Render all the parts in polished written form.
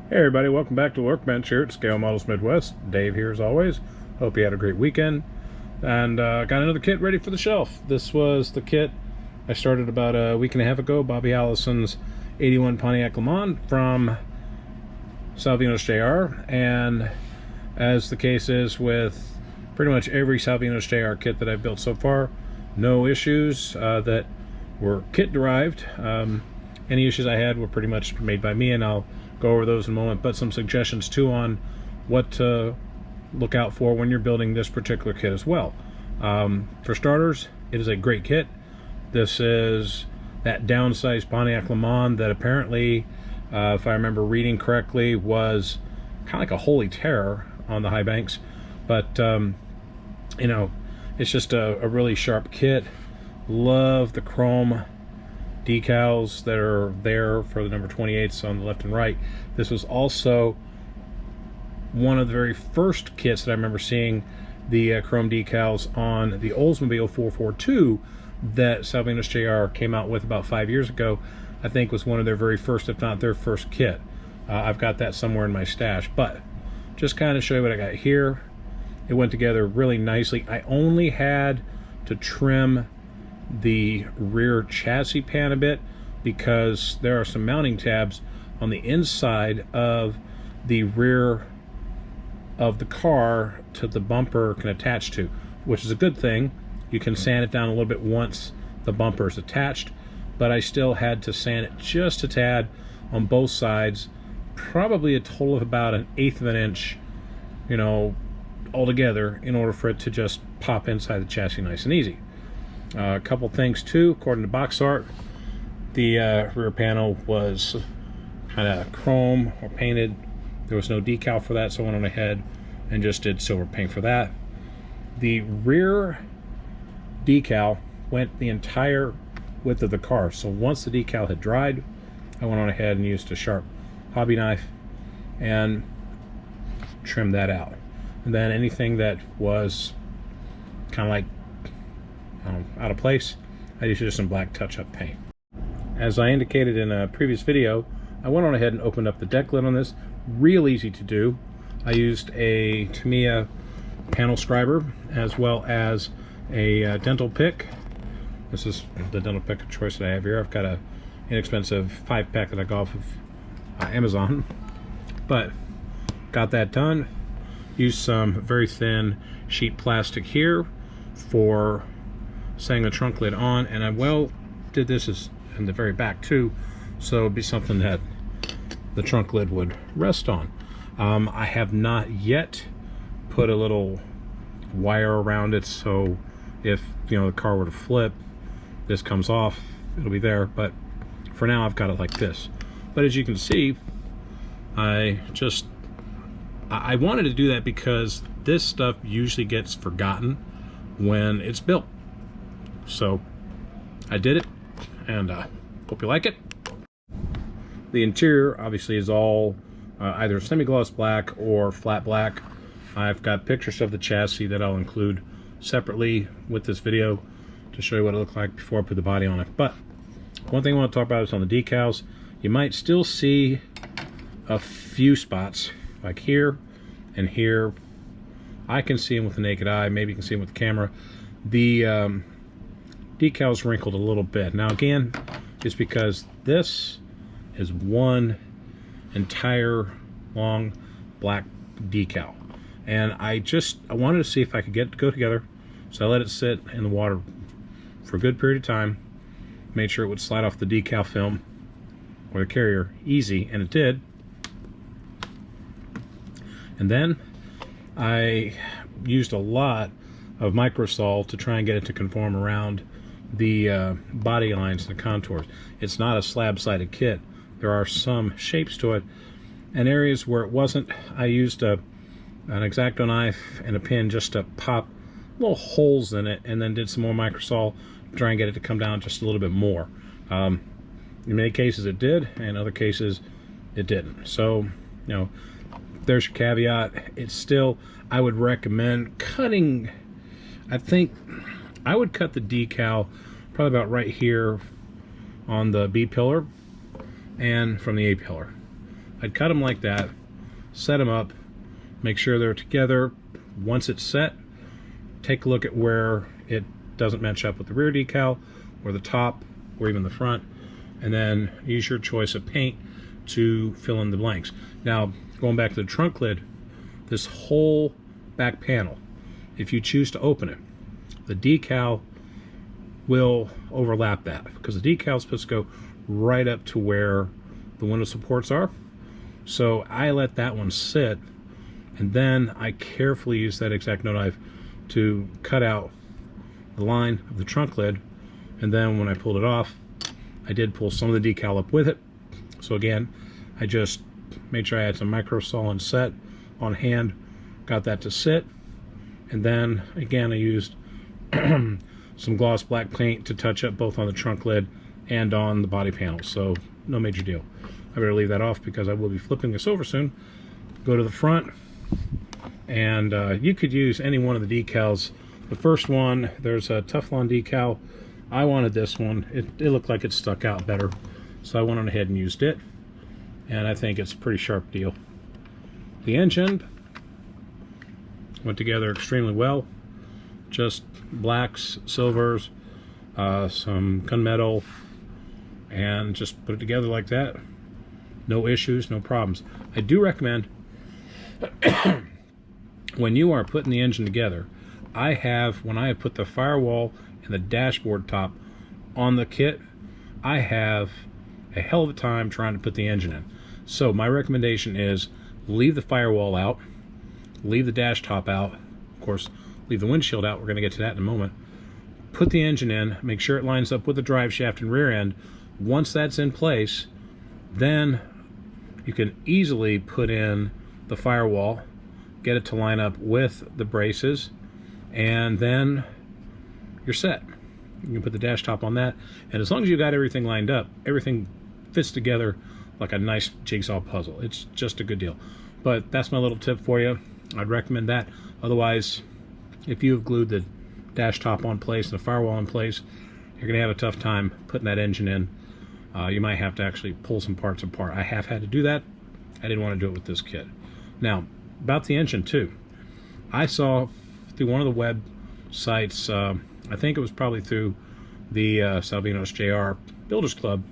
Hey everybody, welcome back to Workbench here at Scale Models Midwest. Dave here as always. Hope you had a great weekend. And got another kit ready for the shelf. This was the kit I started about a week and a half ago. Bobby Allison's 81 Pontiac Lemans from Salvinos JR. And as the case is with pretty much every Salvinos JR kit that I've built so far, no issues that were kit derived. Any issues I had were pretty much made by me, and I'll go over those in a moment, but some suggestions too on what to look out for when you're building this particular kit as well. For starters, it is a great kit. This is that downsized Pontiac Lemans that apparently, if I remember reading correctly, was kind of like a holy terror on the high banks. But you know, it's just a really sharp kit. Love the chrome decals that are there for the number 28s on the left and right. This was also one of the very first kits that I remember seeing the chrome decals on the Oldsmobile 442 that Salvinos JR came out with about 5 years ago. I think was one of their very first, if not their first kit. I've got that somewhere in my stash, but just kind of show you what I got here. It went together really nicely. I only had to trim the rear chassis pan a bit because there are some mounting tabs on the inside of the rear of the car to the bumper can attach to, which is a good thing. You can sand it down a little bit once the bumper is attached, but I still had to sand it just a tad on both sides, probably a total of about 1/8 of an inch, you know, altogether, in order for it to just pop inside the chassis nice and easy. A couple things too, according to box art, the rear panel was kind of chrome or painted. There was no decal for that, so I went on ahead and just did silver paint for that. The rear decal went the entire width of the car, so once the decal had dried, I went on ahead and used a sharp hobby knife and trimmed that out. And then anything that was kind of like out of place, I used just some black touch-up paint. As I indicated in a previous video, I went on ahead and opened up the deck lid on this. Real easy to do. I used a Tamiya panel scriber as well as a dental pick. This is the dental pick of choice that I have here. I've got a inexpensive 5-pack that I got off of Amazon, but got that done. Used some very thin sheet plastic here for setting the trunk lid on, and I did this is in the very back too, so it'd be something that the trunk lid would rest on. I have not yet put a little wire around it, so if the car were to flip, this comes off, it'll be there. But for now I've got it like this. But as you can see, I wanted to do that because this stuff usually gets forgotten when it's built. So I did it, and hope you like it. The interior obviously is all either semi-gloss black or flat black. I've got pictures of the chassis that I'll include separately with this video to show you what it looked like before I put the body on it. But one thing I want to talk about is on the decals. You might still see a few spots like here and here. I can see them with the naked eye, maybe you can see them with the camera. The decals wrinkled a little bit. Now again, it's because this is one entire long black decal, and I wanted to see if I could get it to go together, so I let it sit in the water for a good period of time, made sure it would slide off the decal film or the carrier easy, and it did. And then I used a lot of microsol to try and get it to conform around the body lines and the contours. It's not a slab-sided kit. There are some shapes to it, and areas where it wasn't, I used an X-Acto knife and a pin just to pop little holes in it, and then did some more microsol to try and get it to come down just a little bit more. In many cases it did, and other cases it didn't. So, there's your caveat. It's still, I would recommend cutting, I think I would cut the decal probably about right here on the B pillar and from the A pillar. I'd cut them like that, set them up, make sure they're together. Once it's set, take a look at where it doesn't match up with the rear decal or the top or even the front, and then use your choice of paint to fill in the blanks. Now, going back to the trunk lid, this whole back panel, if you choose to open it, the decal will overlap that, because the decal is supposed to go right up to where the window supports are. So I let that one sit, and then I carefully use that X-Acto knife to cut out the line of the trunk lid. And then when I pulled it off, I did pull some of the decal up with it. So again, I just made sure I had some micro solid set on hand, got that to sit, and then again I used some gloss black paint to touch up both on the trunk lid and on the body panel. So no major deal. I better leave that off because I will be flipping this over soon. Go to the front, and you could use any one of the decals. The first one, there's a Tuf-Lon decal. I wanted this one. It looked like it stuck out better, so I went on ahead and used it, and I think it's a pretty sharp deal. The engine went together extremely well. Just blacks, silvers, some gunmetal, and just put it together like that. No issues, no problems. I do recommend when you are putting the engine together, when I have put the firewall and the dashboard top on the kit, I have a hell of a time trying to put the engine in. So my recommendation is leave the firewall out, leave the dash top out, of course leave the windshield out, we're going to get to that in a moment. Put the engine in, make sure it lines up with the drive shaft and rear end. Once that's in place, then you can easily put in the firewall, get it to line up with the braces, and then you're set. You can put the dash top on that, and as long as you got everything lined up, everything fits together like a nice jigsaw puzzle. It's just a good deal. But that's my little tip for you. I'd recommend that. Otherwise, if you've glued the dash top on place and the firewall in place, you're going to have a tough time putting that engine in. You might have to actually pull some parts apart. I have had to do that. I didn't want to do it with this kit. Now, about the engine too. I saw through one of the web sites, I think it was probably through the Salvinos JR Builders Club,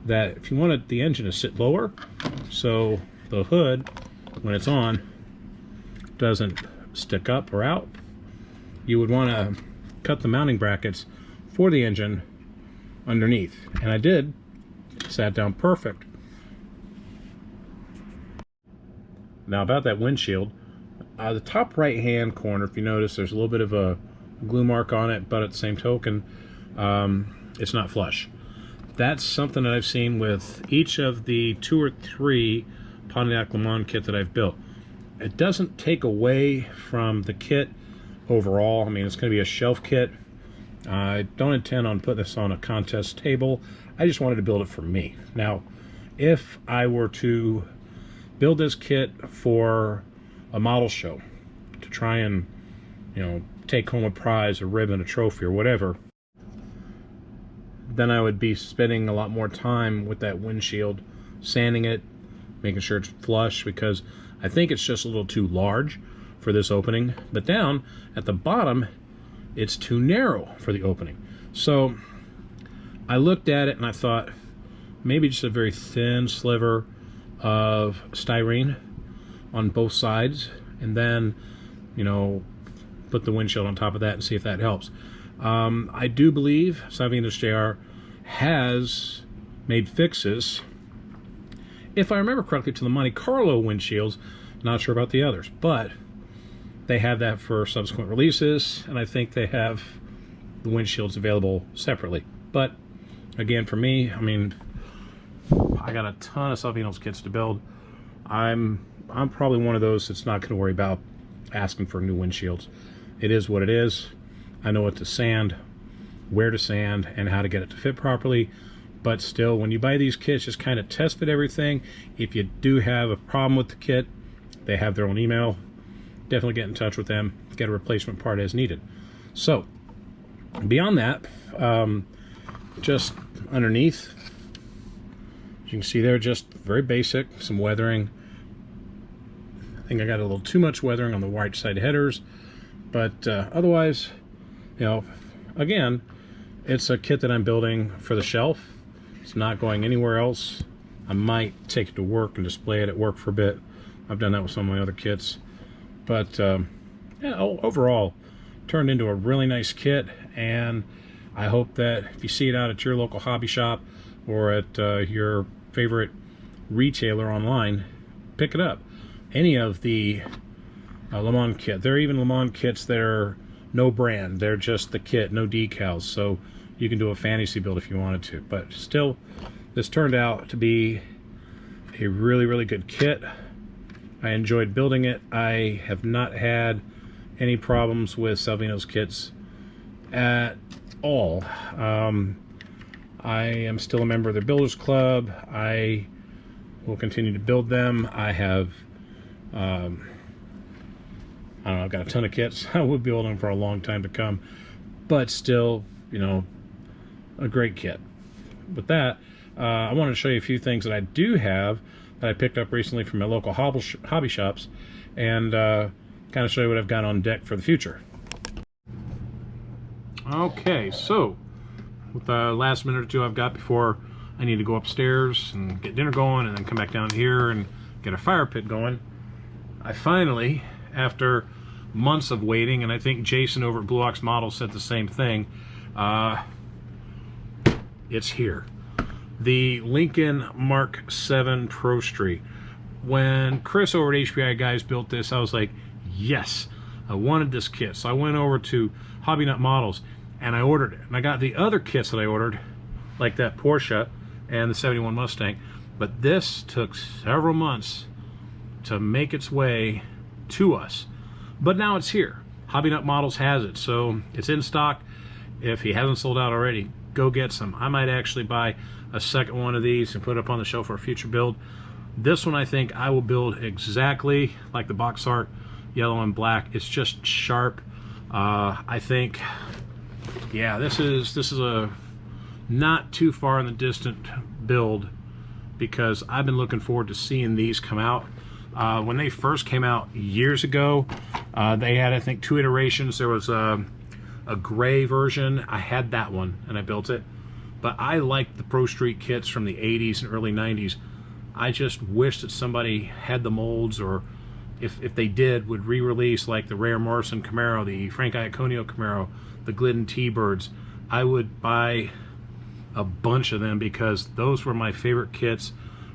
that if you wanted the engine to sit lower, so the hood, when it's on, doesn't stick up or out, you would want to cut the mounting brackets for the engine underneath. And I did. It sat down perfect. Now about that windshield, the top right hand corner, if you notice, there's a little bit of a glue mark on it, but at the same token, it's not flush. That's something that I've seen with each of the 2 or 3 Pontiac Lemans kit that I've built. It doesn't take away from the kit overall. I mean, it's going to be a shelf kit. I don't intend on putting this on a contest table. I just wanted to build it for me. Now, if I were to build this kit for a model show to try and, you know, take home a prize, a ribbon, a trophy, or whatever, then I would be spending a lot more time with that windshield, sanding it, making sure it's flush, because I think it's just a little too large for this opening. But down at the bottom, it's too narrow for the opening. So I looked at it and I thought maybe just a very thin sliver of styrene on both sides, and then, you know, put the windshield on top of that and see if that helps. I do believe Salvinos JR has made fixes, if I remember correctly, to the Monte Carlo windshields. Not sure about the others, but they have that for subsequent releases, and I think they have the windshields available separately. But again, for me, I mean, I got a ton of Salvinos kits to build. I'm probably one of those that's not going to worry about asking for new windshields. It is what it is. I know what to sand, where to sand, and how to get it to fit properly. But still, when you buy these kits, just kind of test fit everything. If you do have a problem with the kit, they have their own email. Definitely get in touch with them, get a replacement part as needed. So beyond that, just underneath, As you can see there, just very basic, some weathering. I think I got a little too much weathering on the right side headers, but otherwise, you know, again, it's a kit that I'm building for the shelf. It's not going anywhere else. I might take it to work and display it at work for a bit. I've done that with some of my other kits. But yeah, overall, turned into a really nice kit, and I hope that if you see it out at your local hobby shop or at your favorite retailer online, pick it up. Any of the Lemans kit. There are even Lemans kits that are no brand. They're just the kit, no decals. So you can do a fantasy build if you wanted to. But still, this turned out to be a really, really good kit. I enjoyed building it. I have not had any problems with Salvinos kits at all. I am still a member of the Builders Club. I will continue to build them. I have I don't know, I've got a ton of kits. I will be building for a long time to come, but still, you know, a great kit. With that, I wanted to show you a few things that I do have that I picked up recently from my local hobby shops, and kind of show you what I've got on deck for the future. Okay, so with the last minute or two I've got before I need to go upstairs and get dinner going and then come back down here and get a fire pit going, I finally, after months of waiting, and I think Jason over at Blue Ox Models said the same thing, it's here. The Lincoln Mark 7 Pro Street. When Chris over at HPI Guys built this, I was like, yes, I wanted this kit. So I went over to Hobby Nut Models and I ordered it. And I got the other kits that I ordered, like that Porsche and the 71 Mustang, but this took several months to make its way to us. But now it's here. Hobby Nut Models has it, so it's in stock. If he hasn't sold out already, go get some. I might actually buy a second one of these and put it up on the shelf for a future build. This one I think I will build exactly like the box art, yellow and black. It's just sharp. I think, yeah, this is a not too far in the distant build, because I've been looking forward to seeing these come out. When they first came out years ago, they had, I think, 2 iterations. There was a gray version. I had that one and I built it, but I liked the Pro Street kits from the 80s and early 90s. I just wish that somebody had the molds, or if they did, would re-release like the Rare Morrison Camaro, the Frank Iaconio Camaro, the Glidden T-Birds. I would buy a bunch of them because those were my favorite kits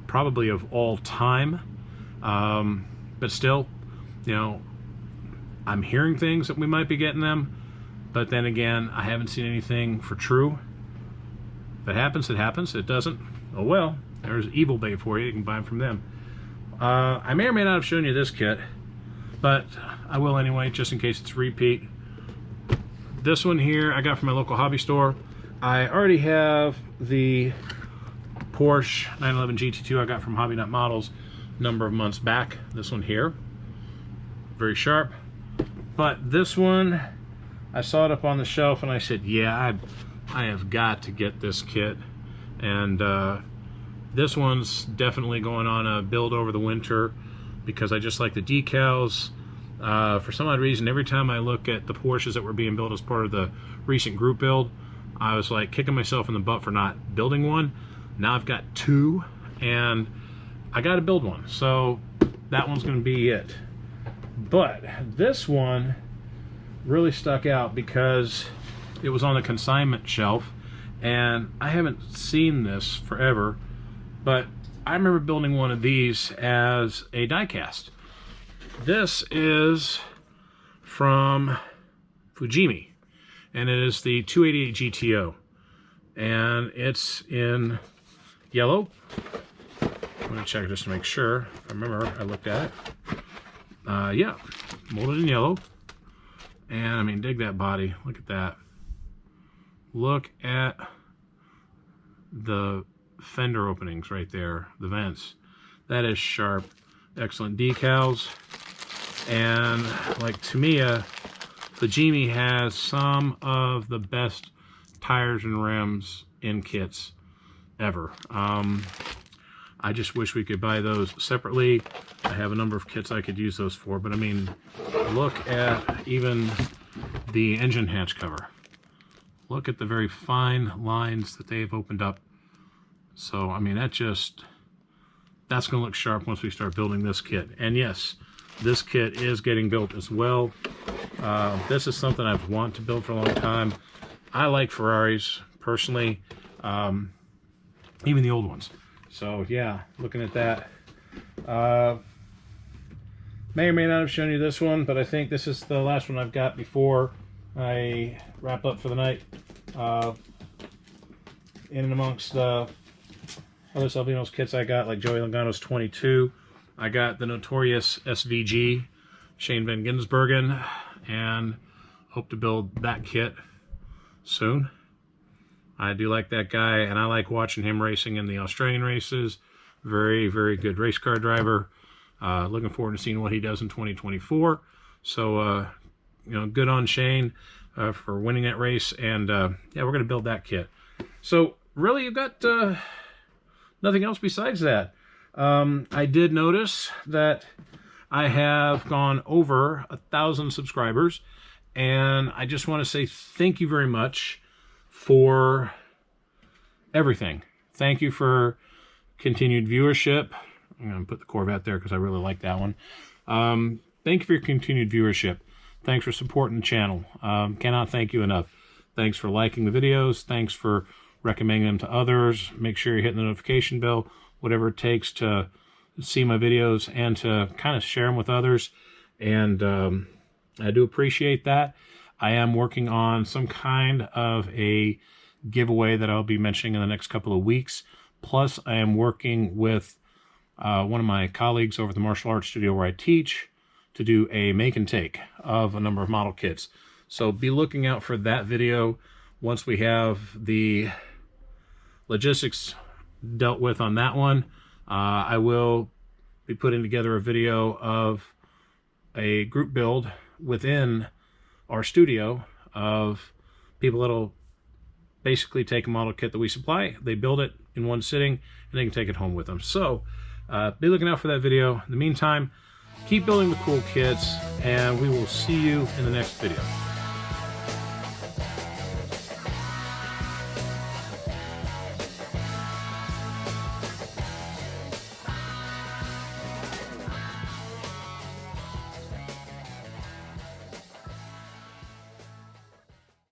probably of all time. But still, you know, I'm hearing things that we might be getting them, but then again, I haven't seen anything for true. If it happens, it happens. If it doesn't, oh well, there's Evil Bay for you. You can buy them from them. I may or may not have shown you this kit, but I will anyway, just in case it's a repeat. This one here I got from my local hobby store. I already have the Porsche 911 GT2 I got from Hobby Nut Models a number of months back. This one here, very sharp. But this one, I saw it up on the shelf and I said, yeah, I have got to get this kit. And this one's definitely going on a build over the winter because I just like the decals. For some odd reason, every time I look at the Porsches that were being built as part of the recent group build, I was like kicking myself in the butt for not building one. Now I've got 2 and I got to build one. So that one's going to be it. But this one really stuck out because it was on the consignment shelf and I haven't seen this forever, but I remember building one of these as a diecast. This is from Fujimi and it is the 288 GTO and it's in yellow. I'm going to check just to make sure. I remember I looked at it. Yeah, molded in yellow. And I mean, dig that body. Look at that. Look at the fender openings right there, the vents. That is sharp. Excellent decals. And like Tamiya, Fujimi has some of the best tires and rims in kits ever. I just wish we could buy those separately. I have a number of kits I could use those for, but I mean, look at even the engine hatch cover. Look at the very fine lines that they've opened up. So, I mean, that's going to look sharp once we start building this kit. And yes, this kit is getting built as well. This is something I've wanted to build for a long time. I like Ferraris, personally, even the old ones. So yeah, looking at that. May or may not have shown you this one, but I think this is the last one I've got before I wrap up for the night. In and amongst the other Salvinos kits I got, like Joey Logano's 22, I got the notorious SVG, Shane Van Gisbergen, and hope to build that kit soon. I do like that guy, and I like watching him racing in the Australian races. Very, very good race car driver. Looking forward to seeing what he does in 2024. So, you know, good on Shane for winning that race. And, yeah, we're going to build that kit. So, really, you've got nothing else besides that. I did notice that I have gone over 1,000 subscribers. And I just want to say thank you very much for everything. Thank you for continued viewership. I'm going to put the Corvette there because I really like that one. Thank you for your continued viewership. Thanks for supporting the channel. Cannot thank you enough. Thanks for liking the videos. Thanks for recommending them to others. Make sure you're hitting the notification bell, whatever it takes to see my videos and to kind of share them with others. And I do appreciate that. I am working on some kind of a giveaway that I'll be mentioning in the next couple of weeks. Plus, I am working with one of my colleagues over at the martial arts studio where I teach to do a make and take of a number of model kits. So be looking out for that video once we have the logistics dealt with on that one. I will be putting together a video of a group build within our studio of people that'll basically take a model kit that we supply, they build it in one sitting, and they can take it home with them. So be looking out for that video. In the meantime, keep building the cool kits, and we will see you in the next video.